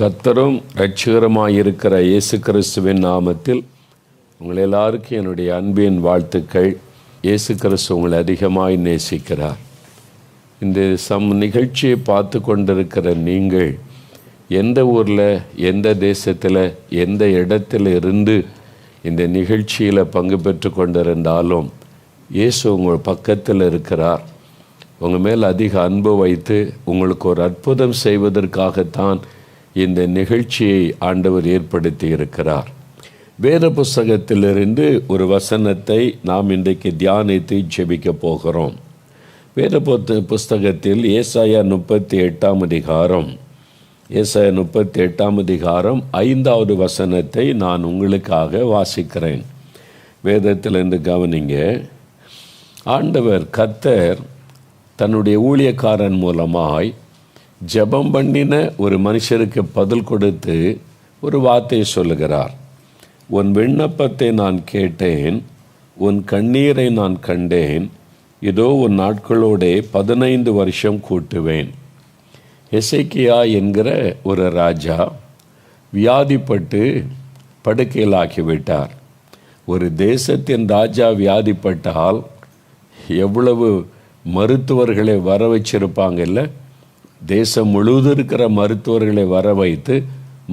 கர்த்தரும் இரட்சகருமாயிருக்கிற இயேசு கிறிஸ்துவின் நாமத்தில் உங்கள் எல்லாருக்கும் என்னுடைய அன்பின் வாழ்த்துக்கள். இயேசு கிறிஸ்து உங்களை அதிகமாய் நேசிக்கிறார். இந்த நிகழ்ச்சியை பார்த்து கொண்டிருக்கிற நீங்கள் எந்த ஊரில், எந்த தேசத்தில், எந்த இடத்துல இருந்து இந்த நிகழ்ச்சியில் பங்கு பெற்று கொண்டிருந்தாலும் இயேசு உங்கள் பக்கத்தில் இருக்கிறார். உங்கள் மேல் அதிக அன்பு வைத்து உங்களுக்கு ஒரு அற்புதம் செய்வதற்காகத்தான் இந்த நிகழ்ச்சியை ஆண்டவர் ஏற்படுத்தி இருக்கிறார். வேத புஸ்தகத்திலிருந்து ஒரு வசனத்தை நாம் இன்றைக்கு தியானித்து ஜெபிக்க போகிறோம். வேத புஸ்தகத்தில் ஏசாயா 38 அதிகாரம் 5வது வசனத்தை நான் உங்களுக்காக வாசிக்கிறேன். வேதத்திலிருந்து கவனிங்க. ஆண்டவர் கர்த்தர் தன்னுடைய ஊழியக்காரன் மூலமாய் ஜெபம் பண்ணின ஒரு மனுஷருக்கு பதில் கொடுத்து ஒரு வார்த்தையை சொல்லுகிறார். உன் விண்ணப்பத்தை நான் கேட்டேன், உன் கண்ணீரை நான் கண்டேன், இதோ உன் நாட்களோடே 15 வருஷம் கூட்டுவேன். எசேக்கியா என்கிற ஒரு ராஜா வியாதிப்பட்டு படுக்கையில் ஆக்கிவிட்டார். ஒரு தேசத்தின் ராஜா வியாதிப்பட்டால் எவ்வளவு மருத்துவர்களை வர வச்சிருப்பாங்கல்ல. தேசம் முழுவதும் இருக்கிற மருத்துவர்களை வர வைத்து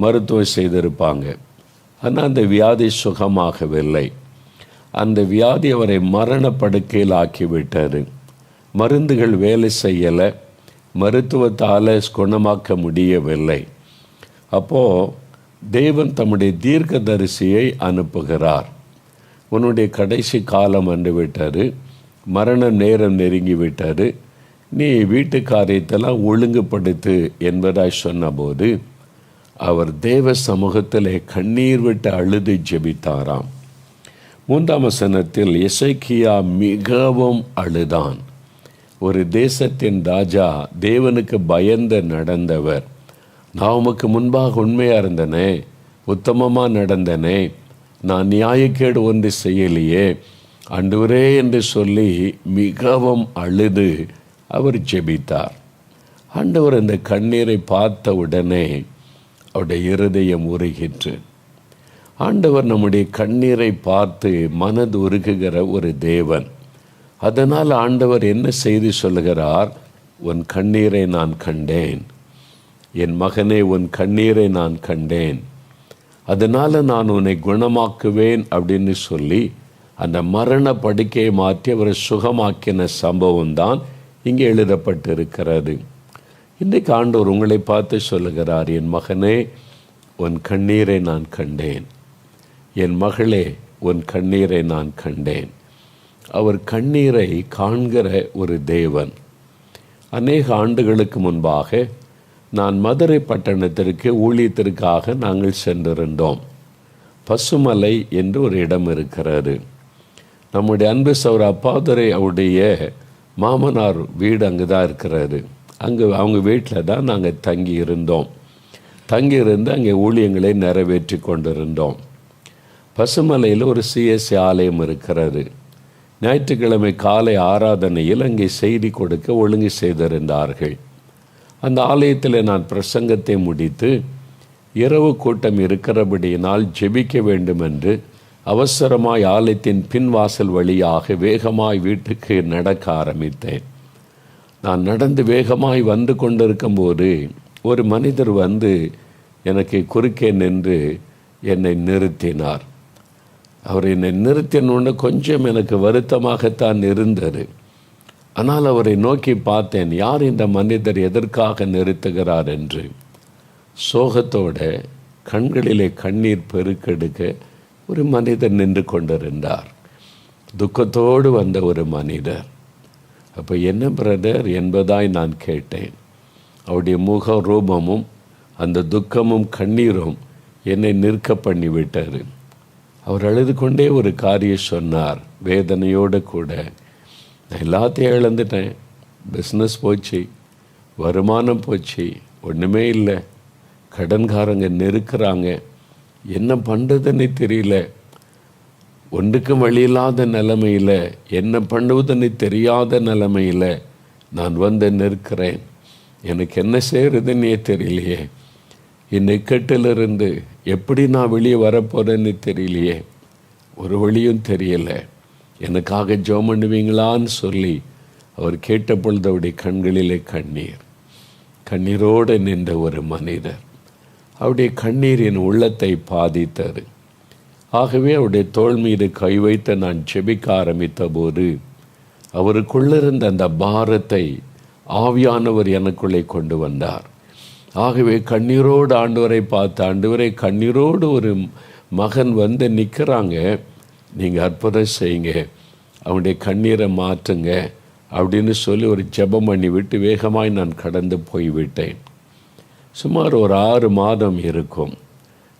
மருத்துவம் செய்திருப்பாங்க. ஆனால் அந்த வியாதி சுகமாகவில்லை. அந்த வியாதி அவரை மரணப்படுக்கையில் ஆக்கிவிட்டது. மருந்துகள் வேலை செய்யலை, மருத்துவத்தால் குணமாக்க முடியவில்லை. அப்போது தேவன் தம்முடைய தீர்க்கதரிசியை அனுப்புகிறார். உன்னுடைய கடைசி காலம் வந்துவிட்டது, மரண நேரம் நெருங்கிவிட்டது, நீ வீட்டு காரியத்தெல்லாம் ஒழுங்குபடுத்து என்பதாய் சொன்னபோது அவர் தேவ சமூகத்தில் கண்ணீர் விட்டு அழுது ஜெபித்தாராம். 3ஆம் வசனத்தில் எசேக்கியா மிகவும் அழுதான். ஒரு தேசத்தின் ராஜா, தேவனுக்கு பயந்து நடந்தவர். நான் உமக்கு முன்பாக உண்மையாக இருந்தனே, உத்தமமாக நடந்தனே, நான் நியாயக்கேடு ஒன்று செய்யலையே ஆண்டவரே என்று சொல்லி மிகவும் அழுது அவர் ஜெபித்தார். ஆண்டவர் அந்த கண்ணீரை பார்த்த உடனே அவருடைய இருதயம் உருகிற்று. ஆண்டவர் நம்முடைய கண்ணீரை பார்த்து மனது உருகுகிற ஒரு தேவன். அதனால் ஆண்டவர் என்ன செய்தி சொல்லுகிறார்? உன் கண்ணீரை நான் கண்டேன், என் மகனே, உன் கண்ணீரை நான் கண்டேன், அதனால் நான் உன்னை குணமாக்குவேன் அப்படின்னு சொல்லி அந்த மரண படுக்கையை மாற்றி அவரை சுகமாக்கின சம்பவம் தான் இங்கே எழுதப்பட்டிருக்கிறது. இன்றைக்கு ஆண்டவர் உங்களை பார்த்து சொல்லுகிறார், என் மகனே, உன் கண்ணீரை நான் கண்டேன், என் மகளே, உன் கண்ணீரை நான் கண்டேன். அவர் கண்ணீரை காண்கிற ஒரு தேவன். அநேக ஆண்டுகளுக்கு முன்பாக நான் மதுரை பட்டணத்திற்கு ஊழியத்திற்காக நாங்கள் சென்றிருந்தோம். பசுமலை என்று ஒரு இடம் இருக்கிறது. நம்முடைய அன்பு சௌர அப்பாதுரை அவருடைய மாமனார் வீடு அங்கே தான் இருக்கிறாரு. அவங்க வீட்டில் தான் நாங்கள் தங்கியிருந்து அங்கே ஊழியங்களை நிறைவேற்றி கொண்டிருந்தோம். பசுமலையில் ஒரு சிஎஸ்சி ஆலயம் இருக்கிறது. ஞாயிற்றுக்கிழமை காலை ஆராதனையில் அங்கே செய்தி கொடுக்க ஒழுங்கு செய்திருந்தார்கள். அந்த ஆலயத்தில் நான் பிரசங்கத்தை முடித்து இரவு கூட்டம் இருக்கிறபடியினால் ஜெபிக்க வேண்டும் என்று அவசரமாய் ஆலயத்தின் பின்வாசல் வழியாக வேகமாய் வீட்டுக்கு நடக்க ஆரம்பித்தேன். நான் நடந்து வேகமாய் வந்து கொண்டிருக்கும்போது ஒரு மனிதர் வந்து எனக்கு குறுக்கே நின்று என்னை நிறுத்தினார். அவர் என்னை நிறுத்தினோன்னு கொஞ்சம் எனக்கு வருத்தமாகத்தான் இருந்தது. ஆனால் அவரை நோக்கி பார்த்தேன், யார் இந்த மனிதர், எதற்காக நிறுத்துகிறார் என்று. சோகத்தோட கண்களிலே கண்ணீர் பெருக்கெடுக்க ஒரு மனிதர் நின்று கொண்டிருந்தார். துக்கத்தோடு வந்த ஒரு மனிதர். அப்போ என்ன பிரதர் என்பதாய் நான் கேட்டேன். அவருடைய முக ரூபமும் அந்த துக்கமும் கண்ணீரும் என்னை நிற்க பண்ணிவிட்டார். அவர் அழுது கொண்டே ஒரு காரியம் சொன்னார், வேதனையோடு கூட. நான் எல்லாத்தையும் இழந்துட்டேன், பிஸ்னஸ் போச்சு, வருமானம் போச்சு, ஒன்றுமே இல்லை, கடன்காரங்க நெருக்கிறாங்க, என்ன பண்ணுறதுன்னு தெரியல, ஒன்றுக்கும் வழியில்லாத நிலைமையில், என்ன பண்ணுவதுன்னு தெரியாத நிலைமையில் நான் வந்து நிற்கிறேன், எனக்கு என்ன செய்கிறதுன்னே தெரியலையே, இந்நெக்கட்டிலிருந்து எப்படி நான் வெளியே வரப்போறேன்னு தெரியலையே, ஒரு வழியும் தெரியலை, எனக்காக ஜெபம் பண்ணுவீங்களான்னு சொல்லி அவர் கேட்டபொழுது அவருடைய கண்களிலே கண்ணீரோடு நின்ற ஒரு மனிதர். அவருடைய கண்ணீர் என் உள்ளத்தை பாதித்தது. ஆகவே அவருடைய தோள் மீது கை வைத்து நான் ஜெபிக்க ஆரம்பித்த போது அவருக்குள்ளிருந்த அந்த பாரத்தை ஆவியானவர் எனக்குள்ளே கொண்டு வந்தார். ஆகவே கண்ணீரோடு ஆண்டவரை பார்த்து, ஆண்டவரை கண்ணீரோடு ஒரு மகன் வந்து நிற்கிறாங்க, நீங்கள் அற்புதம் செய்யுங்க, அவனுடைய கண்ணீரை மாற்றுங்க அப்படின்னு சொல்லி ஒரு ஜெபம் பண்ணி விட்டு வேகமாய் நான் கடந்து போய்விட்டேன். சுமார் ஒரு 6 மாதம் இருக்கும்.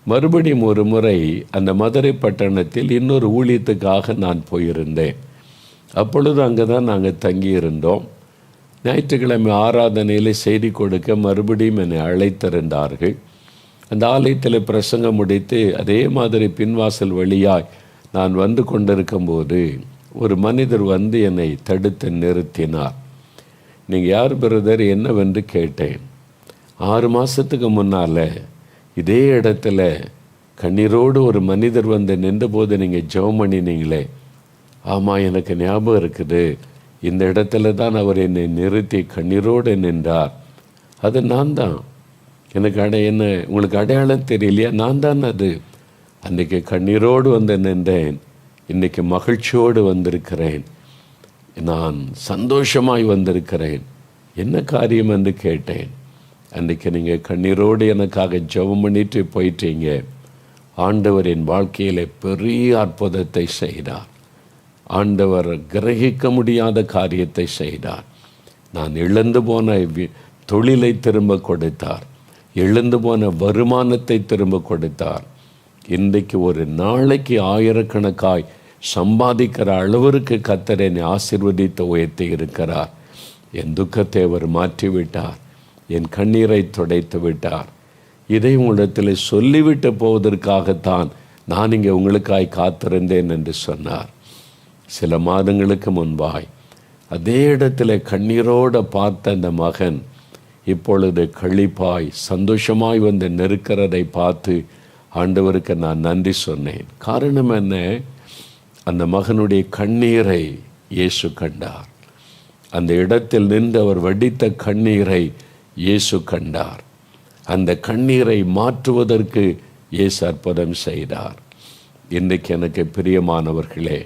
மறுபடியும் ஒரு முறை அந்த மதுரை பட்டணத்தில் இன்னொரு ஊழியத்துக்காக நான் போயிருந்தேன். அப்பொழுது அங்கே தான் நாங்கள் தங்கியிருந்தோம். ஞாயிற்றுக்கிழமை ஆராதனையில் செய்தி கொடுக்க மறுபடியும் என்னை அழைத்திருந்தார்கள். அந்த ஆலயத்தில் பிரசங்கம் முடித்து அதே மாதிரி பின்வாசல் வழியாய் நான் வந்து கொண்டிருக்கும்போது ஒரு மனிதர் வந்து என்னை தடுத்து நிறுத்தினார். நீங்கள் யார் பிரதர் என்னவென்று கேட்டேன். 6 மாதத்துக்கு முன்னால் இதே இடத்துல கண்ணீரோடு ஒரு மனிதர் வந்து நின்றபோது நீங்கள் ஜெபம் பண்ணினீங்களே. ஆமாம், எனக்கு ஞாபகம் இருக்குது, இந்த இடத்துல தான் அவர் என்னை நிறுத்தி கண்ணீரோடு நின்றார். அது நான் தான். எனக்கு என்ன உங்களுக்கு அடையாளம் தெரியலையா? நான் தான் அது. அன்றைக்கி கண்ணீரோடு வந்து நின்றேன், இன்றைக்கி மகிழ்ச்சியோடு வந்திருக்கிறேன், நான் சந்தோஷமாய் வந்திருக்கிறேன். என்ன காரியம் என்று கேட்டேன். அன்றைக்கி நீங்கள் கண்ணீரோடு எனக்காக ஜெபம் பண்ணிட்டு போயிட்டீங்க. ஆண்டவர் என் வாழ்க்கையில் பெரிய அற்புதத்தை செய்தார். ஆண்டவர் கிரகிக்க முடியாத காரியத்தை செய்தார். நான் இழந்து போன தொழிலை திரும்ப கொடுத்தார், இழந்து போன வருமானத்தை திரும்ப கொடுத்தார். இன்றைக்கு ஒரு நாளைக்கு ஆயிரக்கணக்காய் சம்பாதிக்கிற அளவிற்கு கர்த்தர் என்னை ஆசீர்வதித்து உயர்த்தி இருக்கிறார். என் துக்கத்தை அவர் மாற்றிவிட்டார், என் கண்ணீரை துடைத்து விட்டார். இதை உங்களிடத்தில் சொல்லிவிட்டு போவதற்காகத்தான் நான் இங்கே உங்களுக்காய் காத்திருந்தேன் என்று சொன்னார். சில மாதங்களுக்கு முன்பாய் அதே இடத்துல கண்ணீரோடு பார்த்த அந்த மகன் இப்பொழுது களிப்பாய் சந்தோஷமாய் வந்து நெருக்கிறதை பார்த்து ஆண்டவருக்கு நான் நன்றி சொன்னேன். காரணம் என்ன? அந்த மகனுடைய கண்ணீரை இயேசு கண்டார். அந்த இடத்தில் நின்று அவர் வடித்த கண்ணீரை இயேசு கண்டார். அந்த கண்ணீரை மாற்றுவதற்கு இயேசு அற்புதம் செய்தார். இன்றைக்கு எனக்கு பிரியமானவர்களே,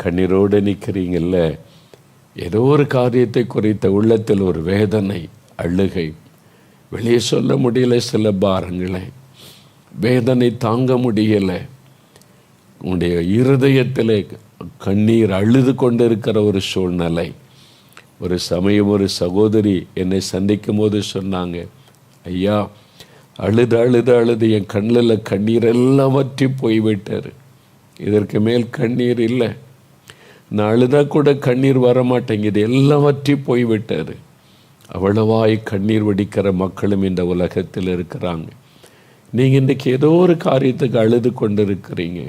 கண்ணீரோடு நிற்கிறீங்கல்ல, ஏதோ ஒரு காரியத்தை குறித்த உள்ளத்தில் ஒரு வேதனை, அழுகை, வெளியே சொல்ல முடியல, சில பாரங்களை, வேதனை தாங்க முடியலை, உன்னுடைய இருதயத்தில் கண்ணீர் அழுது கொண்டிருக்கிற ஒரு சூழ்நிலை. ஒரு சமயம் ஒரு சகோதரி என்னை சந்திக்கும் போது சொன்னாங்க, ஐயா, அழுது அழுது அழுது என் கண்ணில் கண்ணீர் எல்லாம் வற்றி போய்விட்டார், இதற்கு மேல் கண்ணீர் இல்லை, நான் அழுதா கூட கண்ணீர் வரமாட்டேங்குது, எல்லாம் வற்றி போய்விட்டார். அவ்வளவாய் கண்ணீர் வடிக்கிற மக்களும் இந்த உலகத்தில் இருக்கிறாங்க. நீங்கள் இன்றைக்கி ஏதோ ஒரு காரியத்துக்கு அழுது கொண்டு இருக்கிறீங்க.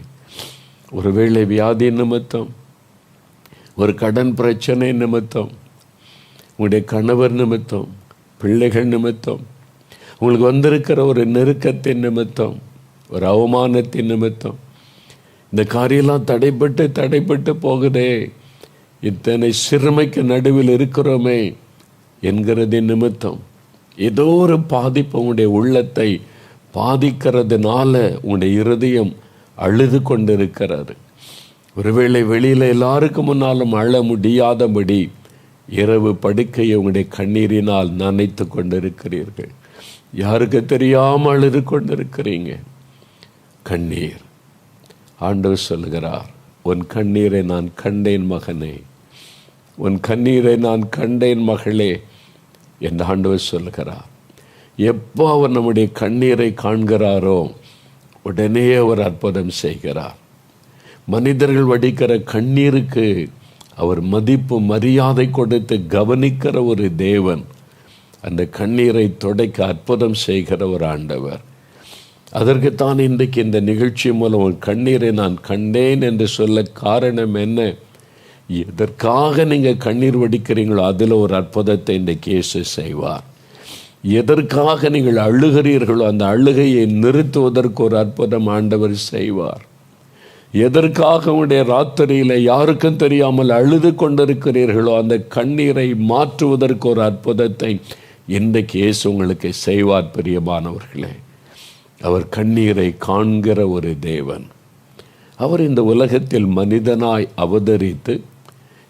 ஒருவேளை வியாதி நிமித்தம், ஒரு கடன் பிரச்சனை நிமித்தம், உங்களுடைய கணவர் நிமித்தம், பிள்ளைகள் நிமித்தம், உங்களுக்கு வந்திருக்கிற ஒரு நெருக்கத்தின் நிமித்தம், ஒரு அவமானத்தின் நிமித்தம், இந்த காரியெல்லாம் தடைப்பட்டு போகுதே, இத்தனை சிறுமைக்கு நடுவில் இருக்கிறோமே என்கிறதின் நிமித்தம் ஏதோ ஒரு பாதிப்பு உங்களுடைய உள்ளத்தை பாதிக்கிறதுனால உங்களுடைய இருதயம் அழுது கொண்டிருக்கிறது. ஒருவேளை வெளியில் எல்லாருக்கும் முன்னாலும் அழ முடியாதபடி இரவு படுக்கையை உங்களுடைய கண்ணீரினால் நனைத்து கொண்டிருக்கிறீர்கள். யாருக்கு தெரியாமல் அழுது கொண்டிருக்கிறீங்க. கண்ணீர். ஆண்டவர் சொல்லுகிறார், உன் கண்ணீரை நான் கண்டேன் மகனே, உன் கண்ணீரை நான் கண்டேன் மகளே என்று ஆண்டவர் சொல்லுகிறார். எப்போ அவர் நம்முடைய கண்ணீரை காண்கிறாரோ உடனே அவர் அற்புதம் செய்கிறார். மனிதர்கள் வடிக்கிற கண்ணீருக்கு அவர் மதிப்பு மரியாதை கொடுத்து கவனிக்கிற ஒரு தேவன். அந்த கண்ணீரை துடைக்க அற்புதம் செய்கிற ஒரு ஆண்டவர். அதற்குத்தான் இன்றைக்கு இந்த நிகழ்ச்சி மூலம் ஒரு கண்ணீரை நான் கண்டேன் என்று சொல்ல காரணம் என்ன? எதற்காக நீங்கள் கண்ணீர் வடிக்கிறீங்களோ அதில் ஒரு அற்புதத்தை இன்றைக்கு இயேசு செய்வார். எதற்காக நீங்கள் அழுகிறீர்களோ அந்த அழுகையை நிறுத்துவதற்கு ஒரு அற்புதம் ஆண்டவர் செய்வார். எதற்காக உடைய ராத்திரியில் யாருக்கும் தெரியாமல் அழுது கொண்டிருக்கிறீர்களோ அந்த கண்ணீரை மாற்றுவதற்கு ஒரு அற்புதத்தை இன்றைக்கு இயேசு உங்களுக்கு செய்வார். பிரியமானவர்களே, அவர் கண்ணீரை காண்கிற ஒரு தேவன். அவர் இந்த உலகத்தில் மனிதனாய் அவதரித்து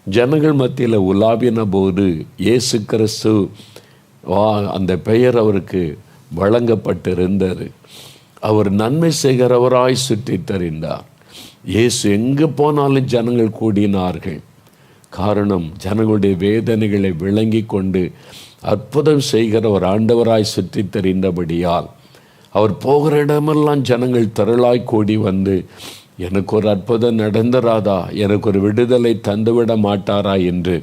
ஜனங்கள் மத்தியில் உலாவின போது இயேசு கிறிஸ்து அந்த பெயர் அவருக்கு வழங்கப்பட்டிருந்தது. அவர் நன்மை செய்கிறவராய் சுற்றி தெரிந்தார். இயேசு எங்கு போனாலும் ஜனங்கள் கூடினார்கள். காரணம், ஜனங்களுடைய வேதனைகளை விளங்கி கொண்டு அற்புதம் செய்கிற ஒரு ஆண்டவராய் சுற்றி தெரிந்தபடியால் அவர் போகிற இடமெல்லாம் ஜனங்கள் திரளாய் கூடி வந்து, எனக்கு ஒரு அற்புதம் நடந்தராதா, எனக்கு ஒரு விடுதலை தந்துவிட மாட்டாரா என்று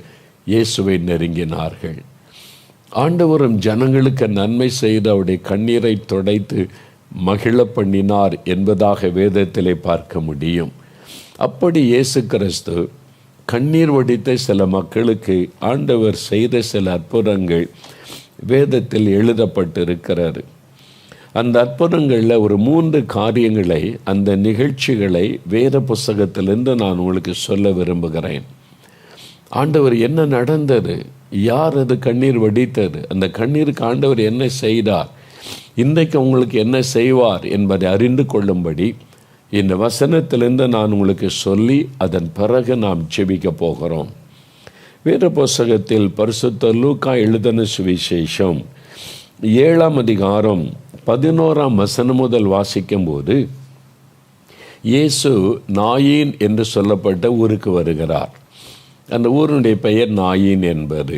இயேசுவை நெருங்கினார்கள். ஆண்டவரும் ஜனங்களுக்கு நன்மை செய்து அவருடைய கண்ணீரை துடைத்து மகிழ பண்ணினார் என்பதாக வேதத்திலே பார்க்க முடியும். அப்படி இயேசு கிறிஸ்து கண்ணீர் வடித்த சில மக்களுக்கு ஆண்டவர் செய்த சில அற்புதங்கள் வேதத்தில் எழுதப்பட்டிருக்கிறது. அந்த அற்புதங்களில் ஒரு 3 காரியங்களை, அந்த நிகழ்ச்சிகளை வேத புஸ்தகத்திலிருந்து நான் உங்களுக்கு சொல்ல விரும்புகிறேன். ஆண்டவர் என்ன நடந்தது, யார் அது கண்ணீர் வடித்தது, அந்த கண்ணீருக்கு ஆண்டவர் என்ன செய்தார், இன்றைக்கு உங்களுக்கு என்ன செய்வார் என்பதை அறிந்து கொள்ளும்படி இந்த வசனத்திலிருந்து நான் உங்களுக்கு சொல்லி அதன் பிறகு நாம் ஜெபிக்க போகிறோம். வேத புஸ்தகத்தில் பரிசுத்த லூக்கா எழுதின சுவிசேஷம் 7ஆம் அதிகாரம் 11ஆம் வசனம் முதல் வாசிக்கும்போது, இயேசு நாயின் என்று சொல்லப்பட்ட ஊருக்கு வருகிறார். அந்த ஊருடைய பெயர் நாயின் என்பது.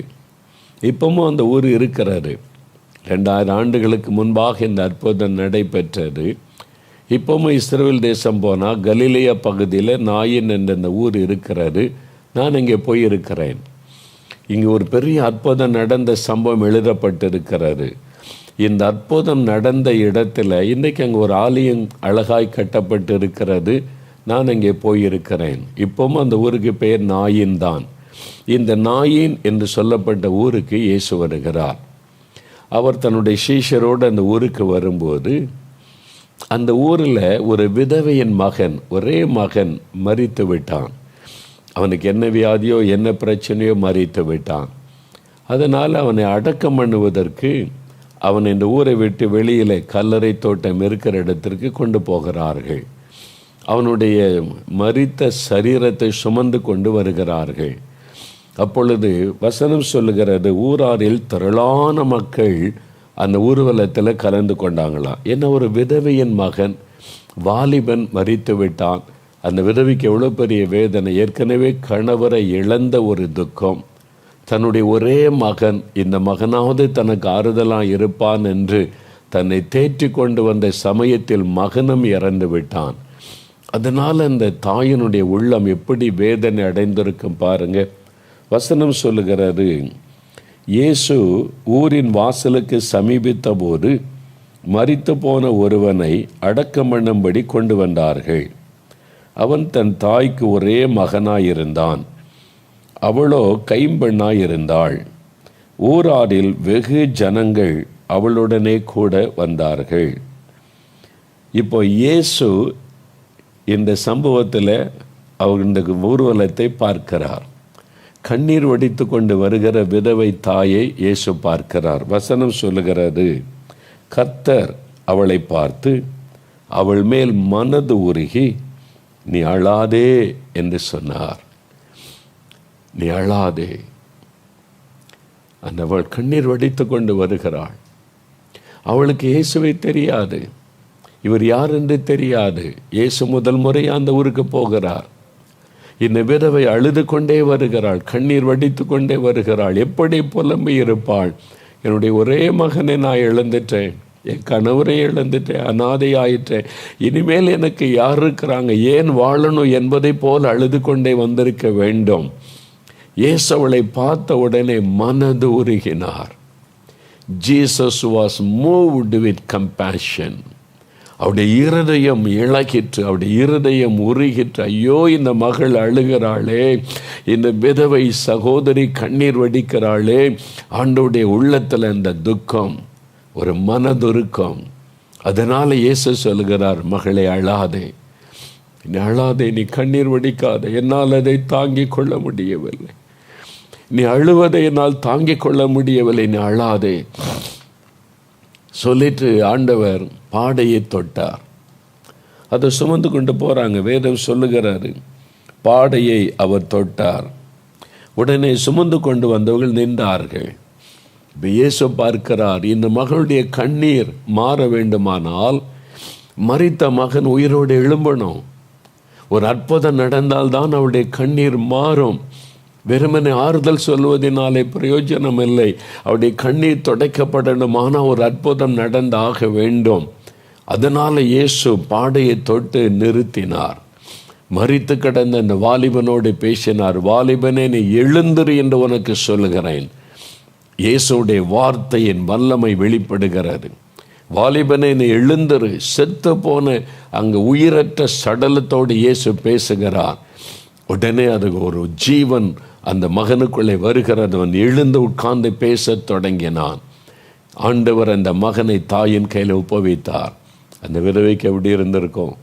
இப்பவும் அந்த ஊர் இருக்கிறது. 2000 ஆண்டுகளுக்கு முன்பாக இந்த அற்புதம் நடைபெற்றது. இப்பவும் இஸ்ரவேல் தேசம் போனால் கலிலேயா பகுதியில் நாயின் என்ற இந்த ஊர் இருக்கிறது. நான் இங்கே போயிருக்கிறேன். இங்கே ஒரு பெரிய அற்புதம் நடந்த சம்பவம் எழுதப்பட்டிருக்கிறது. இந்த அற்புதம் நடந்த இடத்துல இன்றைக்கு அங்கே ஒரு ஆலயம் அழகாய் கட்டப்பட்டு இருக்கிறது. நான் அங்கே போயிருக்கிறேன். இப்பவும் அந்த ஊருக்கு பெயர் நாயின் தான். இந்த நாயின் என்று சொல்லப்பட்ட ஊருக்கு இயேசு வருகிறார். அவர் தன்னுடைய சீஷரோடு அந்த ஊருக்கு வரும்போது, அந்த ஊரில் ஒரு விதவையின் மகன், ஒரே மகன் மரித்து விட்டான். அவனுக்கு என்ன வியாதியோ என்ன பிரச்சனையோ மரித்து விட்டான். அதனால் அவனை அடக்கம் பண்ணுவதற்கு அவன் இந்த ஊரை விட்டு வெளியில் கல்லறை தோட்டம் இருக்கிற இடத்திற்கு கொண்டு போகிறார்கள். அவனுடைய மரித்த சரீரத்தை சுமந்து கொண்டு வருகிறார்கள். அப்பொழுது வசனம் சொல்லுகிறது, ஊராரில் திரளான மக்கள் அந்த ஊர்வலத்தில் கலந்து கொண்டாங்களாம். என்ன, ஒரு விதவையின் மகன், வாலிபன் மரித்து விட்டான். அந்த விதவைக்கு எவ்வளோ பெரிய வேதனை. ஏற்கனவே கணவரை இழந்த ஒரு துக்கம். தன்னுடைய ஒரே மகன், இந்த மகனாவது தனக்கு ஆறுதலாக இருப்பான் என்று தன்னை தேற்றி கொண்டு வந்த சமயத்தில் மகனும் இறந்து விட்டான். அதனால் அந்த தாயினுடைய உள்ளம் எப்படி வேதனை அடைந்திருக்கும் பாருங்க. வசனம் சொல்லுகிறது, இயேசு ஊரின் வாசலுக்கு சமீபித்த போது மரித்து போன ஒருவனை அடக்கம் பண்ணும்படி கொண்டு வந்தார்கள். அவன் தன் தாய்க்கு ஒரே மகனாயிருந்தான். அவளோ கைம்பெண்ணாயிருந்தாள். ஊராரில் வெகு ஜனங்கள் அவளுடனே கூட வந்தார்கள். இப்போ இயேசு இந்த சம்பவத்தில் அவர் இந்த ஊர்வலத்தை பார்க்கிறார். கண்ணீர் வடித்து கொண்டு வருகிற விதவை தாயை இயேசு பார்க்கிறார். வசனம் சொல்லுகிறது, கர்த்தர் அவளை பார்த்து அவள் மேல் மனது உருகி, நீ அழாதே என்று சொன்னார். நீ அழாதே. அந்த அவள் கண்ணீர் வடித்து கொண்டு வருகிறாள். அவளுக்கு இயேசுவை தெரியாது, இவர் யார் என்று தெரியாது. இயேசு முதல் முறை அந்த ஊருக்கு போகிறார். இந்த விதவை அழுது கொண்டே வருகிறாள், கண்ணீர் வடித்து கொண்டே வருகிறாள். எப்படி புலம்பி இருப்பாள், என்னுடைய ஒரே மகனை நான் இழந்துட்டேன், என் கணவரை இழந்துட்டேன், அனாதை ஆயிட்டேன், இனிமேல் எனக்கு யார் இருக்கிறாங்க, ஏன் வாழணும் என்பதை போல் அழுது கொண்டே வந்திருக்க வேண்டும். இயேசு அவளை பார்த்த உடனே மனது உருகினார். Jesus was moved with compassion. அவருடைய இருதயம் இழகிற்று, அவருடைய இருதயம் உருகிற்று. ஐயோ, இந்த மகள் அழுகிறாளே, இந்த விதவை சகோதரி கண்ணீர் வடிக்கிறாளே. ஆண்டவருடைய உள்ளத்தில் அந்த துக்கம். ஒரு மனதுருக்கம். அதனால இயேசு சொல்கிறார், மகளே அழாதே, நீ அழாதே, நீ கண்ணீர் வடிக்காதே, என்னால் அதை தாங்கிக் கொள்ள முடியவில்லை, நீ அழுவதை என்னால் தாங்கிக் கொள்ள முடியவில்லை, நீ அழாதே சொல்லிட்டு ஆண்டவர் பாடையை தொட்டார். அதை சுமந்து கொண்டு போறாங்க. வேதம் சொல்லுகிறாரு, பாடையை அவர் தொட்டார். உடனே சுமந்து கொண்டு வந்தவர்கள் நின்றார்கள். இயேசு பார்க்கிறார், இந்த மகளுடைய கண்ணீர் மாற வேண்டுமானால் மரித்த மகன் உயிரோடு எழும்பணும். ஒரு அற்புதம் நடந்தால்தான் அவருடைய கண்ணீர் மாறும். வெறுமனே ஆறுதல் சொல்வதனாலே பிரயோஜனம் இல்லை. அவருடைய கண்ணீர் துடைக்கப்படணும். ஆனால் ஒரு அற்புதம் நடந்தாக வேண்டும். அதனால் இயேசு பாடையை தொட்டு நிறுத்தினார். மரித்து கிடந்த அந்த வாலிபனோடு பேசினார். வாலிபனே, நீ எழுந்திரு என்று உனக்கு சொல்லுகிறேன். இயேசுடைய வார்த்தையின் வல்லமை வெளிப்படுகிறது. வாலிபனே, நீ எழுந்திரு. செத்து போன அங்கு உயிரற்ற சடலத்தோடு இயேசு பேசுகிறார். உடனே அது ஒரு ஜீவன் அந்த மகனுக்குள்ளே வருகிறது. அவன் எழுந்து உட்கார்ந்து பேசத் தொடங்கினான். ஆண்டவர் அந்த மகனை தாயின் கையில் ஒப்புவித்தார். அந்த விதவைக்கு எப்படி இருந்திருக்கும்?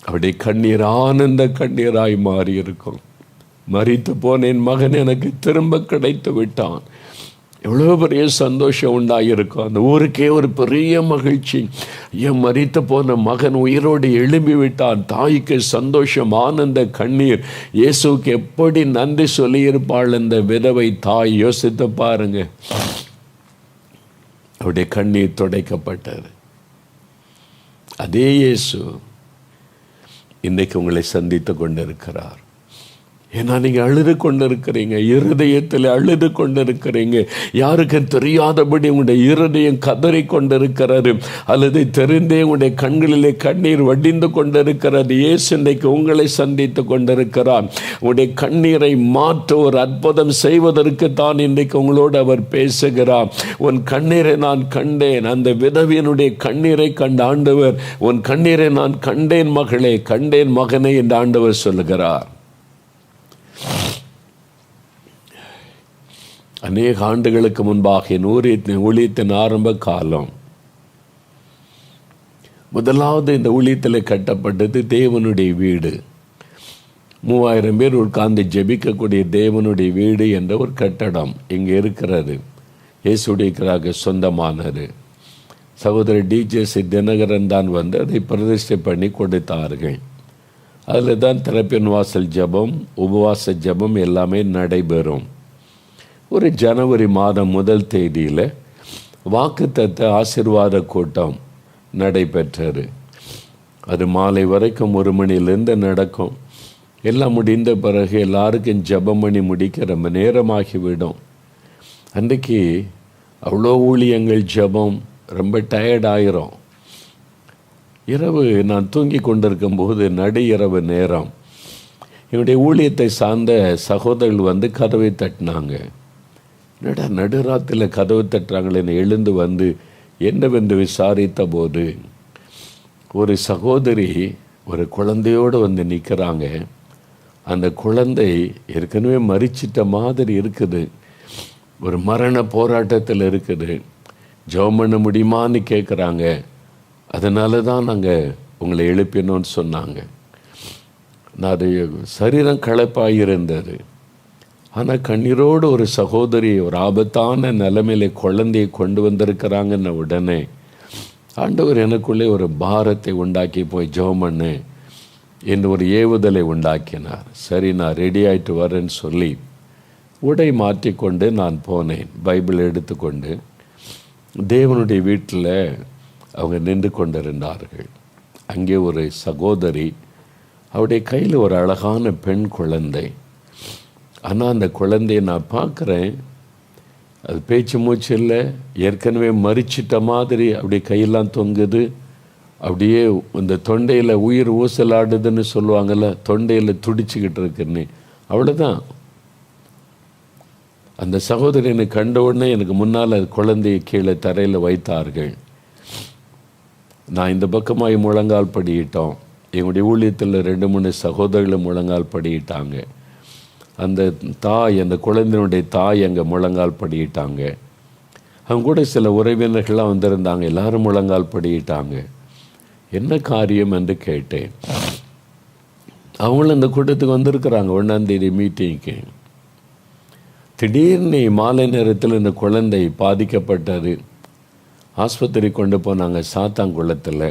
அவருடைய கண்ணீர் ஆனந்த கண்ணீராய் மாறி இருக்கும். மரித்து போன என் மகன் எனக்கு திரும்ப கிடைத்து விட்டான். எவ்வளோ பெரிய சந்தோஷம் உண்டாயிருக்கும். அந்த ஊருக்கே ஒரு பெரிய மகிழ்ச்சி. என் மரித்து போன மகன் உயிரோடு எழும்பி விட்டான். தாய்க்கு சந்தோஷம், ஆனந்த கண்ணீர். இயேசுக்கு எப்படி நன்றி சொல்லியிருப்பாள் அந்த விதவை தாய்? யோசித்து பாருங்க. அவருடைய கண்ணீர் துடைக்கப்பட்டது. அதே இயேசு இன்றைக்கு உங்களை சந்தித்து கொண்டிருக்கிறார். ஏன்னா நீங்கள் அழுது கொண்டிருக்கிறீங்க, இருதயத்தில் அழுது கொண்டிருக்கிறீங்க. யாருக்கு தெரியாதபடி உங்களுடைய இருதயம் கதறி கொண்டிருக்கிறது, அல்லது தெரிந்தே உங்களுடைய கண்களிலே கண்ணீர் வடிந்து கொண்டிருக்கிறது. இயேசு இன்றைக்கு உங்களை சந்தித்து கொண்டிருக்கிறார். உங்களுடைய கண்ணீரை மாற்ற ஒரு அற்புதம் செய்வதற்கு தான் இன்றைக்கு உங்களோடு அவர் பேசுகிறார். உன் கண்ணீரை நான் கண்டேன். அந்த விதவியனுடைய கண்ணீரை கண்ட ஆண்டவர், உன் கண்ணீரை நான் கண்டேன் மகளே, கண்டேன் மகனே என்று ஆண்டவர் சொல்லுகிறார். அநேக ஆண்டுகளுக்கு முன்பாக என் ஊழியத்தின் ஆரம்ப காலம், முதலாவது இந்த ஊழியத்தில் கட்டப்பட்டது தேவனுடைய வீடு. 3000 பேர் உட்கார்ந்து ஜெபிக்கக்கூடிய தேவனுடைய வீடு என்ற ஒரு கட்டடம் இங்கே இருக்கிறது. இயேசுடைய சொந்தமானது. சகோதரர் டிஜேசி தினகரன் தான் வந்து அதை பிரதிஷ்டை பண்ணி கொடுத்தார்கள். அதில் தான் திறப்பின் வாசல் ஜபம், உபவாச ஜபம் எல்லாமே நடைபெறும். ஒரு ஜனவரி மாதம் 1 தேதியில் வாக்குத்தத்த ஆசீர்வாத கூட்டம் நடைபெற்றது. அது மாலை வரைக்கும் 1 மணிலேருந்து நடக்கும். எல்லாம் முடிந்த பிறகு எல்லாருக்கும் ஜபம் பண்ணி முடிக்க ரொம்ப நேரமாகிவிடும். அன்றைக்கு அவ்வளோ ஊழியங்கள், ஜபம், ரொம்ப டயர்டாயிரும். இரவு நான் தூங்கி கொண்டிருக்கும் போது நடு இரவு நேரம் என்னுடைய ஊழியத்தை சார்ந்த சகோதரர்கள் வந்து கதவை தட்டினாங்க. நடுராத்தில் கதவு தட்டுறாங்களே. எழுந்து வந்து என்னவென்று விசாரித்த போது ஒரு சகோதரி ஒரு குழந்தையோடு வந்து நிற்கிறாங்க. அந்த குழந்தை ஏற்கனவே மரிச்சிட்ட மாதிரி இருக்குது, ஒரு மரண போராட்டத்தில் இருக்குது. ஜெபம் பண்ண முடியுமான்னு கேட்குறாங்க. அதனால தான் நாங்கள் உங்களை எழுப்பினோன்னு சொன்னாங்க. நான் அது சரீரம் களைப்பாயிருந்தது. ஆனால் கண்ணீரோடு ஒரு சகோதரி ஒரு ஆபத்தான நிலைமையில குழந்தையை கொண்டு வந்திருக்கிறாங்கன்ன உடனே ஆண்டவர் எனக்குள்ளே ஒரு பாரத்தை உண்டாக்கி போய் ஜெபம் பண்ணு என்று ஒரு ஏவுதலை உண்டாக்கினார். சரி, நான் ரெடி ஆகிட்டு வரேன்னு சொல்லி உடை மாற்றிக்கொண்டு நான் போனேன். பைபிள் எடுத்துக்கொண்டு தேவனுடைய வீட்டில் அவங்க நின்று கொண்டிருந்தார்கள். அங்கே ஒரு சகோதரி, அவருடைய கையில் ஒரு அழகான பெண் குழந்தை. ஆனால் அந்த குழந்தையை நான் பார்க்குறேன், அது பேச்சு மூச்சு இல்லை, ஏற்கனவே மரிச்சிட்ட மாதிரி அப்படியே கையெல்லாம் தொங்குது. அப்படியே இந்த தொண்டையில் உயிர் ஊசலாடுதுன்னு சொல்லுவாங்கள்ல, தொண்டையில் துடிச்சிக்கிட்டு இருக்குன்னு. அவ்வளோதான். அந்த சகோதரனை கண்ட உடனே எனக்கு முன்னால் குழந்தையை கீழே தரையில் வைத்தார்கள். நான் இந்த பக்கமாக முழங்கால் படியிட்டோம். எங்களுடைய ஊழியத்தில் 2-3 சகோதரர்களும் முழங்கால் படியிட்டாங்க. அந்த தாய், அந்த குழந்தையினுடைய தாய் அங்கே முழங்கால் படியிட்டாங்க. அவங்க கூட சில உறவினர்கள்லாம் வந்திருந்தாங்க. எல்லாரும் முழங்கால் படியிட்டாங்க. என்ன காரியம் என்று கேட்டேன். அவங்களும் இந்த கூட்டத்துக்கு வந்திருக்கிறாங்க 1ஆம் மீட்டிங்க்கு. திடீர்னு மாலை நேரத்தில் இந்த குழந்தை பாதிக்கப்பட்டது. ஆஸ்பத்திரி கொண்டு போனாங்க சாத்தாங்குளத்தில்.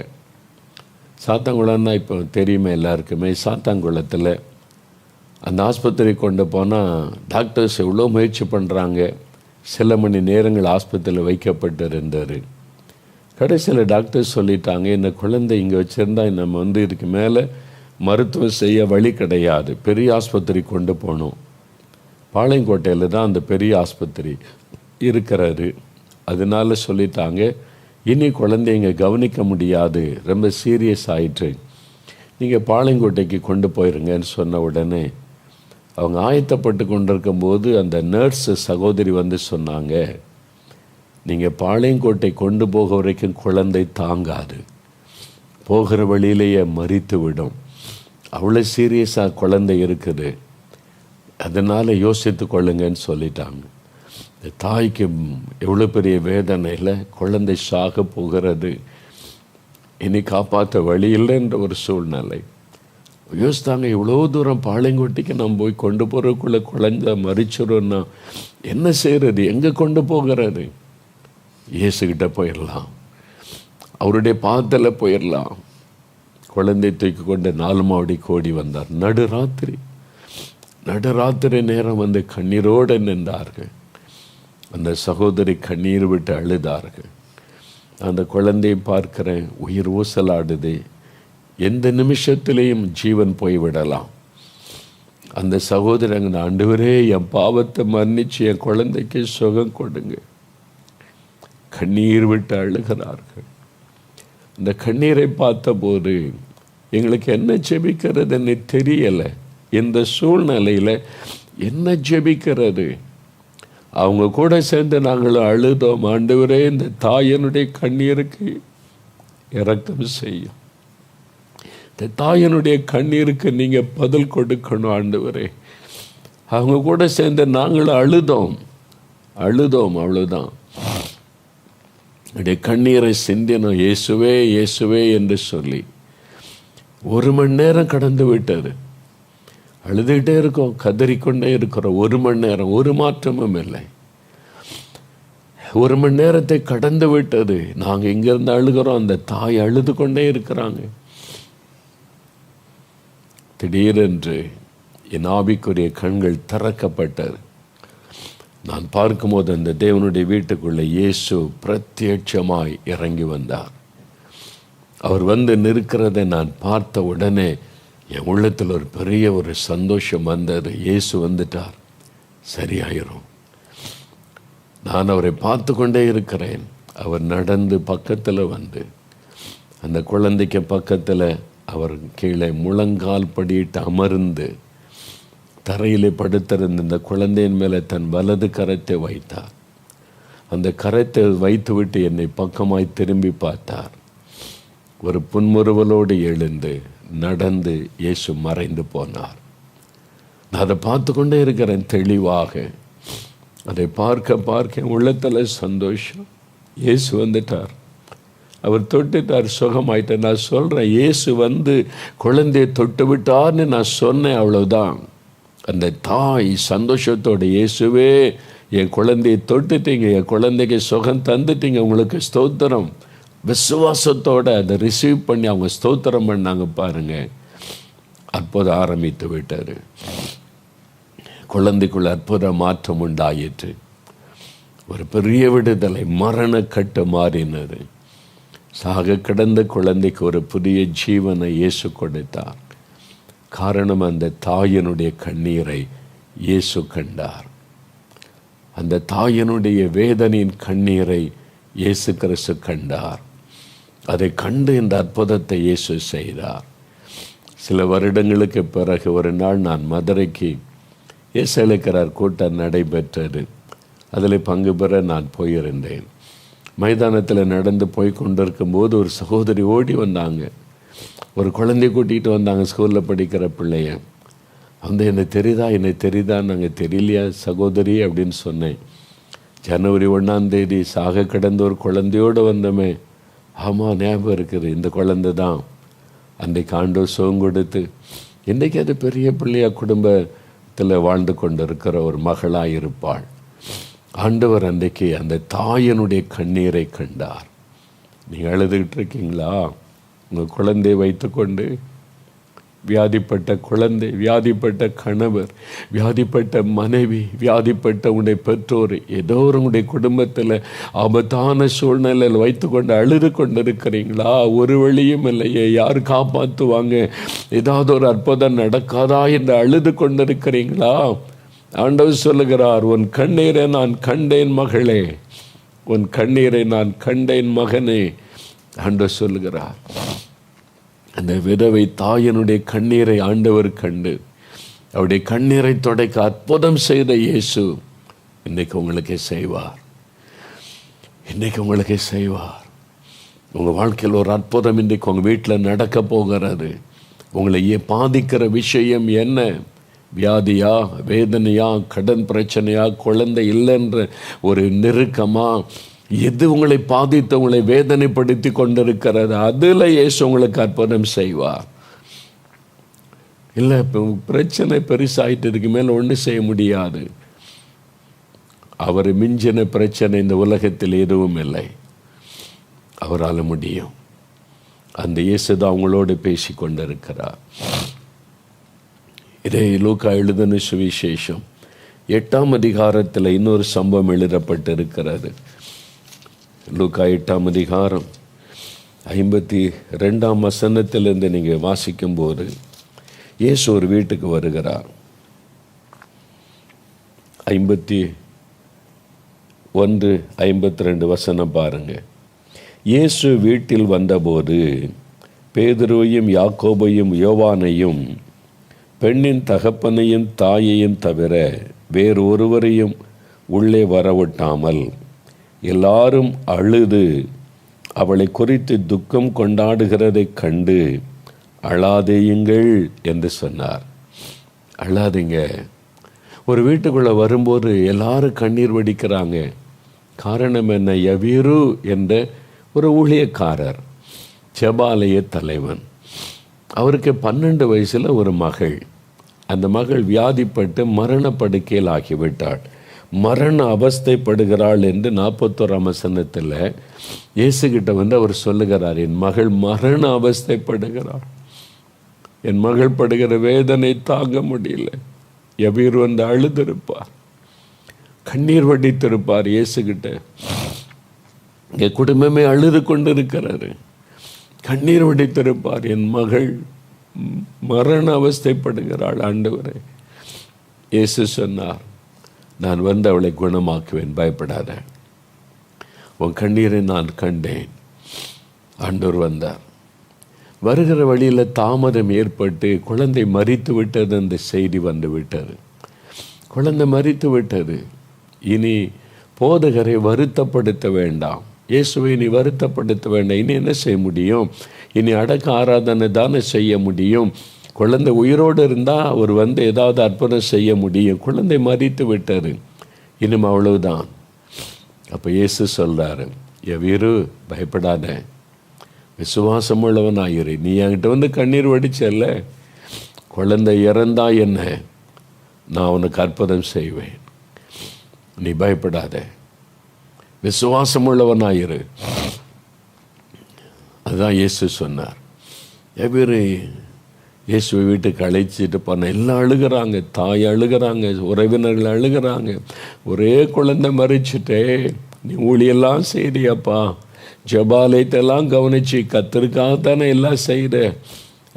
சாத்தாங்குளம்னா இப்போ தெரியுமே எல்லாருக்குமே. சாத்தாங்குளத்தில் அந்த ஆஸ்பத்திரி கொண்டு போனால் டாக்டர்ஸ் எவ்வளோ முயற்சி பண்ணுறாங்க. சில மணி நேரங்கள் ஆஸ்பத்திரியில் வைக்கப்பட்டிருந்தார். கடைசியில் டாக்டர்ஸ் சொல்லிட்டாங்க, இந்த குழந்தை இங்கே வச்சுருந்தா நம்ம இதுக்கு மேலே மருத்துவம் செய்ய வழி கிடையாது, பெரிய ஆஸ்பத்திரி கொண்டு போகணும். பாளையங்கோட்டையில் தான் அந்த பெரிய ஆஸ்பத்திரி இருக்கிறாரு. அதனால சொல்லிட்டாங்க, இனி குழந்தைங்க கவனிக்க முடியாது, ரொம்ப சீரியஸ் ஆயிட்டு, நீங்கள் பாளையங்கோட்டைக்கு கொண்டு போயிருங்கன்னு சொன்ன உடனே அவங்க ஆயத்தப்பட்டு கொண்டிருக்கும் போது அந்த நர்ஸு சகோதரி வந்து சொன்னாங்க, நீங்கள் பாளையங்கோட்டை கொண்டு போக வரைக்கும் குழந்தை தாங்காது, போகிற வழியிலேயே மரித்து விடும், அவ்வளோ சீரியஸாக குழந்தை இருக்குது, அதனால் யோசித்து கொள்ளுங்கன்னு சொல்லிட்டாங்க. இந்த தாய்க்கு எவ்வளோ பெரிய வேதனையில் குழந்தை சாக போகிறது, இனி காப்பாற்ற வழி இல்லைன்ற ஒரு சூழ்நிலை. யோசித்தாங்க, இவ்வளோ தூரம் பாளையங்கோட்டைக்கு நம்ம போய் கொண்டு போகிறதுக்குள்ளே குழந்தை மறிச்சிடும்னா என்ன செய்கிறது, எங்கே கொண்டு போகிறது? இயேசுகிட்ட போயிடலாம், அவருடைய பாதத்தில் போயிடலாம். குழந்தை தூக்கி கொண்டு 4 மாடி கோடி வந்தார். நடுராத்திரி நேரம் வந்து கண்ணீரோடு நின்றார்கள். அந்த சகோதரி கண்ணீர் விட்டு அழுதார்கள். அந்த குழந்தையை பார்க்கிறேன், உயிர் ஊசலாடுது, எந்த நிமிஷத்திலேயும் ஜீவன் போய்விடலாம். அந்த சகோதரங்க, ஆண்டவரே என் பாவத்தை மன்னிச்சு என் குழந்தைக்கு சுகம் கொடுங்க, கண்ணீர் விட்டு அழுகிறார்கள். அந்த கண்ணீரை பார்த்தபோது எங்களுக்கு என்ன ஜெபிக்கிறதுன்னு தெரியலை. இந்த சூழ்நிலையில் என்ன ஜெபிக்கிறது? அவங்க கூட சேர்ந்து நாங்கள் அழுதோம், ஆண்டவரே இந்த தாயனுடைய கண்ணீருக்கு இரக்கம் செய்யும், இந்த தாயனுடைய கண்ணீருக்கு நீங்கள் பதில் கொடுக்கணும் ஆண்டவரே. அவங்க கூட சேர்ந்து நாங்கள் அழுதோம், அவ்வளோதான். அப்படியே கண்ணீரை சிந்தினோம், இயேசுவே இயேசுவே என்று சொல்லி. 1 மணி நேரம் கடந்து விட்டது. அழுதுகிட்டே இருக்கோம், கதறிக்கொண்டே இருக்கிறோம். 1 மணி நேரம், ஒரு மாற்றமும் இல்லை. 1 மணி நேரத்தை கடந்து விட்டது. நாங்கள் இங்கிருந்து அழுகிறோம், அந்த தாய் அழுது கொண்டே இருக்கிறாங்க. திடீரென்று என் ஆவிக்குரிய கண்கள் திறக்கப்பட்டது. நான் பார்க்கும்போது அந்த தேவனுடைய வீட்டுக்குள்ளே இயேசு பிரத்யட்சமாய் இறங்கி வந்தார். அவர் வந்து நிற்கிறதை நான் பார்த்த உடனே என் உள்ளத்தில் ஒரு பெரிய ஒரு சந்தோஷம் வந்தது. இயேசு வந்துட்டார், சரியாயிரும். நான் அவரை பார்த்து கொண்டே இருக்கிறேன். அவர் நடந்து பக்கத்தில் வந்து அந்த குழந்தைக்கு பக்கத்தில் அவர் கீழே முழங்கால் படியிட்டு அமர்ந்து தரையிலே படுத்திருந்த இந்த குழந்தையின் மேலே தன் வலது கரத்தை வைத்தார். அந்த கரத்தை வைத்துவிட்டு என்னை பக்கமாய் திரும்பி பார்த்தார். ஒரு புன்முறுவலோடு எழுந்து நடந்து இயேசு மறைந்து போனார். நான் அதை பார்த்து கொண்டே இருக்கிறேன் தெளிவாக. அதை பார்க்க உள்ளத்தில் சந்தோஷம். இயேசு வந்துட்டார், அவர் தொட்டுட்டார், சுகமாயிட்டார். நான் சொல்கிறேன், இயேசு வந்து குழந்தையை தொட்டு விட்டார்னு நான் சொன்னேன், அவ்வளோதான். அந்த தாய் சந்தோஷத்தோட, இயேசுவே என் குழந்தையை தொட்டுட்டீங்க, என் குழந்தைக்கு சுகம் தந்துட்டீங்க, உங்களுக்கு ஸ்தோத்திரம். விசுவாசத்தோடு அதை ரிசீவ் பண்ணி அவங்க ஸ்தோத்திரம் பண்ணாங்க பாருங்கள். அற்புதம் ஆரம்பித்து விட்டார். குழந்தைக்குள்ள அற்புத மாற்றம் உண்டாயிற்று. ஒரு பெரிய விடுதலை, மரணக்கட்டு மாறினது. சாக கிடந்த குழந்தைக்கு ஒரு புதிய ஜீவனை இயேசு கொடுத்தார். காரணம், அந்த தாயினுடைய கண்ணீரை இயேசு கண்டார். அந்த தாயினுடைய வேதனையின் கண்ணீரை இயேசு கிறிஸ்து கண்டார். அதை கண்டு இந்த அற்புதத்தை இயேசு செய்தார். சில வருடங்களுக்கு பிறகு ஒரு நாள் நான் மதுரைக்கு இயேசு அழைக்கிறார் கூட்டம் நடைபெற்றது. அதில் பங்கு பெற நான் போயிருந்தேன். மைதானத்தில் நடந்து போய் கொண்டிருக்கும் போது ஒரு சகோதரி ஓடி வந்தாங்க. ஒரு குழந்தைய கூட்டிகிட்டு வந்தாங்க, ஸ்கூலில் படிக்கிற பிள்ளைய. வந்து என்னை தெரியுதா நாங்கள் தெரியலையா சகோதரி அப்படின்னு சொன்னேன். ஜனவரி 1 சாக கிடந்த ஒரு குழந்தையோடு வந்தோமே, ஆமாம் ஞாபகம் இருக்குது, இந்த குழந்தை தான். அன்றைக்கு ஆண்டவர் சுகம் கொடுத்து இன்றைக்கு அது பெரிய பிள்ளையா குடும்பத்தில் வாழ்ந்து கொண்டு இருக்கிற ஒரு மகளாக இருப்பாள். ஆண்டவர் அன்றைக்கு அந்த தாயனுடைய கண்ணீரை கண்டார். நீங்கள் அழுதுகிட்டு இருக்கீங்களா? உங்கள் குழந்தையை வைத்துக்கொண்டு, வியாதிப்பட்ட குழந்தை, வியாதிப்பட்ட கணவர், வியாதிப்பட்ட மனைவி, வியாதிப்பட்ட உங்களுடைய பெற்றோர், ஏதோ ஒரு உங்களுடைய குடும்பத்தில் ஆபத்தான சூழ்நிலையில் வைத்துக்கொண்டு அழுது கொண்டு இருக்கிறீங்களா? ஒரு வழியும் இல்லையே, யார் காப்பாற்றுவாங்க, ஏதாவது ஒரு அற்புதம் நடக்காதா என்று அழுது கொண்டு இருக்கிறீங்களா? ஆண்டவர் சொல்லுகிறார், உன் கண்ணீரை நான் கண்டேன் மகளே, உன் கண்ணீரை நான் கண்டேன் மகனே. ஆண்டவர் சொல்லுகிறார். அந்த விதவை தாயனுடைய கண்ணீரை ஆண்டவர் கண்டு அவருடைய கண்ணீரை துடைக்க அற்புதம் செய்த இயேசு இன்றைக்கு உங்களுக்கே செய்வார். இன்றைக்கு உங்களுக்கே செய்வார். உங்கள் வாழ்க்கையில் ஒரு அற்புதம் இன்றைக்கு உங்கள் வீட்டில் நடக்க போகிறது. உங்களை பாதிக்கிற விஷயம் என்ன? வியாதியா, வேதனையா, கடன் பிரச்சனையா, குழந்தை இல்லைன்ற ஒரு நெருக்கமா, எது உங்களை பாதித்து உங்களை வேதனைப்படுத்தி கொண்டிருக்கிறது, அதில் இயேசு உங்களுக்கு அற்புதம் செய்வார். இல்லை இப்போ பிரச்சனை பெருசாயிட்டு இதுக்கு மேலே ஒன்றும் செய்ய முடியாது. அவர் மிஞ்சின பிரச்சனை இந்த உலகத்தில் எதுவும் இல்லை. அவரால் முடியும். அந்த இயேசு தான் அவங்களோடு பேசி கொண்டிருக்கிறார். இதே லூக்கா எழுதின சுவிசேஷம் 8ஆம் அதிகாரத்தில் இன்னொரு சம்பவம் எழுதப்பட்டிருக்கிறது. லூக்கா 8ஆம் அதிகாரம் 52ஆம் வசனத்திலிருந்து நீங்கள் வாசிக்கும்போது, இயேசு ஒரு வீட்டுக்கு வருகிறார். 51-52 வசனம் பாருங்க. இயேசு வீட்டில் வந்தபோது பேதுருவையும் யாக்கோபையும் யோவானையும் பெண்ணின் தகப்பனையும் தாயையும் தவிர வேறொருவரையும் உள்ளே வரவிட்டாமல் எல்லாரும் அழுது அவளை குறித்து துக்கம் கொண்டாடுகிறதை கண்டு அழாதேயுங்கள் என்று சொன்னார். அழாதீங்க. ஒரு வீட்டுக்குள்ளே வரும்போது எல்லாரும் கண்ணீர் வடிக்கிறாங்க. காரணம் என்ன? யவீரு என்ற ஒரு ஊழியக்காரர், ஜெபாலய தலைவன். அவருக்கு 12 வயசில் ஒரு மகள். அந்த மகள் வியாதிப்பட்டு மரணப்படுக்கையில் ஆகிவிட்டாள். மரண அவஸ்தைப்படுகிறாள் என்று 41ஆம் வசனத்தில் இயேசுகிட்ட அவர் சொல்லுகிறார், என் மகள் மரண அவஸ்தைப்படுகிறாள், என் மகள் படுகிற வேதனை தாங்க முடியல. யவீரு வந்து அழுதிருப்பார், கண்ணீர் வடித்திருப்பார். இயேசுகிட்ட என் குடும்பமே அழுது கொண்டு இருக்கிறாரு, கண்ணீர் வடித்திருப்பார். என் மகள் மரண அவஸ்தைப்படுகிறாள் ஆண்டவரே. இயேசு சொன்னார், நான் வந்து அவளை குணமாக்குவேன், பயப்படாத, உன் கண்ணீரை நான் கண்டேன். ஆண்டவர் வந்தார். வருகிற வழியில் தாமதம் ஏற்பட்டு குழந்தை மரித்து விட்டது, அந்த செய்தி வந்து விட்டது. குழந்தை மரித்து விட்டது. இனி போதகரை வருத்தப்படுத்த வேண்டாம், இயேசுவை நீ வருத்தப்படுத்த வேண்டாம். இனி என்ன செய்ய முடியும்? இனி அடக்க ஆராதனை தானே செய்ய முடியும். குழந்தை உயிரோடு இருந்தால் அவர் வந்து ஏதாவது அற்புதம் செய்ய முடியும். குழந்தை மரித்து விட்டார், இனிமே அவ்வளவுதான். அப்போ இயேசு சொல்கிறாரு, யவீரு பயப்படாத, விசுவாசம் உள்ளவனாயிரு. நீ என்கிட்ட வந்து கண்ணீர் வடிச்சல்ல, குழந்தை இறந்தா என்ன, நான் உனக்கு அற்புதம் செய்வேன், நீ பயப்படாத, விசுவாசம் உள்ளவனாயிரு. அதுதான் இயேசு சொன்னார். யவீரு இயேசுவை வீட்டுக்கு அழைச்சிட்டு போன எல்லாம் அழுகிறாங்க, தாய் அழுகிறாங்க, உறவினர்கள் அழுகிறாங்க. ஒரே குழந்தை மறிச்சுட்டே, நீ ஊழியெல்லாம் செய்தியாப்பா, ஜபாலயத்தெல்லாம் கவனிச்சு கத்தருக்காகத்தானே எல்லாம் செய்கிற,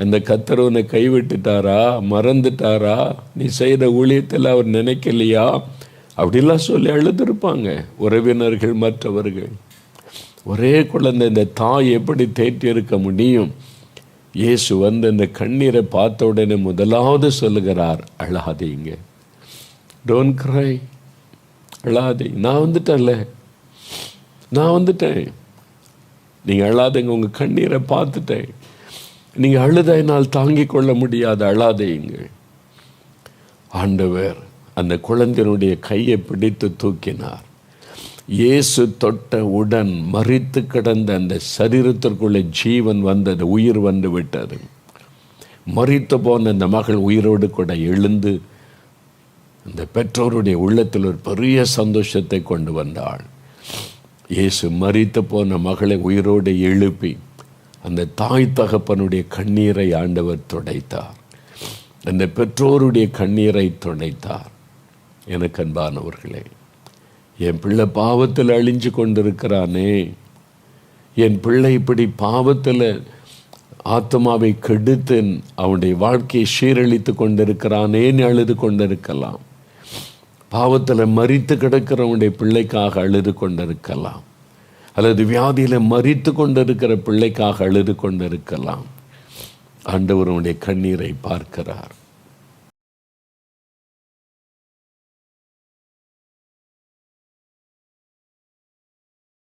அந்த கத்தர் உன்னை கைவிட்டுட்டாரா, மறந்துட்டாரா, நீ செய்கிற ஊழியத்தில் அவர் நினைக்கலையா, அப்படிலாம் சொல்லி அழுதுருப்பாங்க உறவினர்கள், மற்றவர்கள். ஒரே குழந்தை, இந்த தாய் எப்படி தேற்றி இருக்க முடியும்? இயேசு வந்து அந்த கண்ணீரை பார்த்த உடனே முதலாவது சொல்லுகிறார், அழாதீங்க, டோன்ட் க்ரை, அழாதீங்க, நான் வந்துட்டேன்ல, நான் வந்துட்டேன், நீங்கள் அழாதீங்க, உங்கள் கண்ணீரை பார்த்துட்டேன், நீங்கள் அழுதையினால் தாங்கிக் கொள்ள முடியாது, அழாதீங்க. ஆண்டவர் அந்த குழந்தையினுடைய கையை பிடித்து தூக்கினார். இயேசு தொட்ட உடன் மரித்து கிடந்த அந்த சரீரத்திற்குள்ளே ஜீவன் வந்தது, உயிர் வந்து விட்டது. மரித்து போன அந்த மகள் உயிரோடு கூட எழுந்து அந்த பெற்றோருடைய உள்ளத்தில் ஒரு பெரிய சந்தோஷத்தை கொண்டு வந்தாள். இயேசு மரித்து போன மகளை உயிரோடு எழுப்பி அந்த தாய் தகப்பனுடைய கண்ணீரை ஆண்டவர் துடைத்தார். அந்த பெற்றோருடைய கண்ணீரை துடைத்தார். எனக்கு அன்பானவர்களே, என் பிள்ளை பாவத்தில் அழிஞ்சு கொண்டிருக்கிறானே, என் பிள்ளை இப்படி பாவத்தில் ஆத்மாவை கெடுத்து அவனுடைய வாழ்க்கையை சீரழித்து கொண்டிருக்கிறானேன்னு அழுது கொண்டிருக்கலாம். பாவத்தில் மரித்து கிடக்கிறவனுடைய பிள்ளைக்காக அழுது கொண்டிருக்கலாம், அல்லது வியாதியில் மரித்து கொண்டிருக்கிற பிள்ளைக்காக அழுது கொண்டிருக்கலாம். ஆண்டவர் உன்னுடைய கண்ணீரை பார்க்கிறார்.